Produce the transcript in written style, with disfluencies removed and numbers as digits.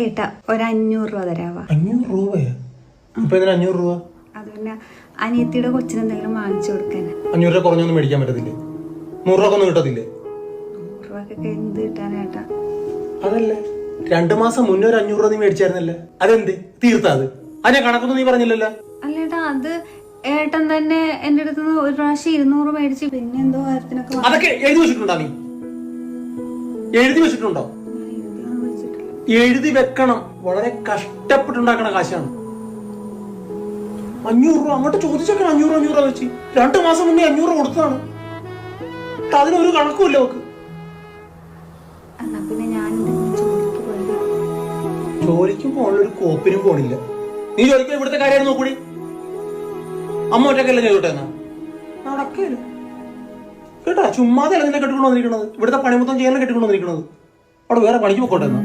ഏട്ടാ ഒരു 500 രൂപ തരാവാ. 500 രൂപയാ? ഇപ്പൊ എന്തിനാ 500 രൂപ? അത് പിന്നെ അനിയത്തിയുടെ കൊച്ചിന് എന്തെങ്കിലും വാങ്ങിച്ചു കൊടുക്കാൻ. 500 രൂപ കുറഞ്ഞൊന്നും മേടിക്കാൻ പറ്റത്തില്ലേ? 100 രൂപ ഒന്നും കിട്ടത്തില്ലേ? 100 രൂപക്കൊക്കെ എന്ത് കിട്ടാനേട്ടാ? അതല്ലേ 2 മാസം മുന്നേ ഒരു 500 രൂപ നീ മേടിച്ചായിരുന്നല്ലേ? അതെന്ത് തീർത്താ? അതിനെ കണക്കൊന്നും നീ പറഞ്ഞില്ലല്ലോ. അല്ലേട്ടാ, അത് ഏട്ടൻ തന്നെ എന്റെ അടുത്ത് ഒരു പ്രാവശ്യം 200 മേടിച്ച് പിന്നെ എന്തോ കാര്യത്തിനൊക്കെ അതൊക്കെ എഴുതി വെച്ചിട്ടുണ്ടോ? നീ എഴുതി വെച്ചിട്ടുണ്ടോ? എഴുതി വെക്കണം. വളരെ കഷ്ടപ്പെട്ടുണ്ടാക്കണ കാശാണ് 500 രൂപ. അങ്ങോട്ട് ചോദിച്ചൊക്കെ 500 രൂപ വെച്ച് 2 മാസം മുന്നേ 500 കൊടുത്തതാണ്. അതിനൊരു കണക്കുമില്ല നോക്ക്. എന്നാ പിന്നെ ഞാൻ ജോലിക്കും പോകാനുള്ളൊരു കോപ്പിനും പോണില്ല. നീ ജോലിക്ക് ഇവിടുത്തെ കാര്യം നോക്കൂടി. അമ്മ ഒറ്റക്കല്ല ചെയ്തോട്ടെ എന്നാ നടക്കില്ല കേട്ടാ. ചുമ്മാതെ അല്ല നിന്നെ കെട്ടിക്കൊണ്ടു വന്നിരിക്കണത്. ഇവിടുത്തെ പണി മൊത്തം ചെയ്യാൻ കെട്ടിക്കൊണ്ടു വന്നിരിക്കണത്. അവിടെ വേറെ പണിക്ക് പോയിക്കോട്ടെ എന്നാ.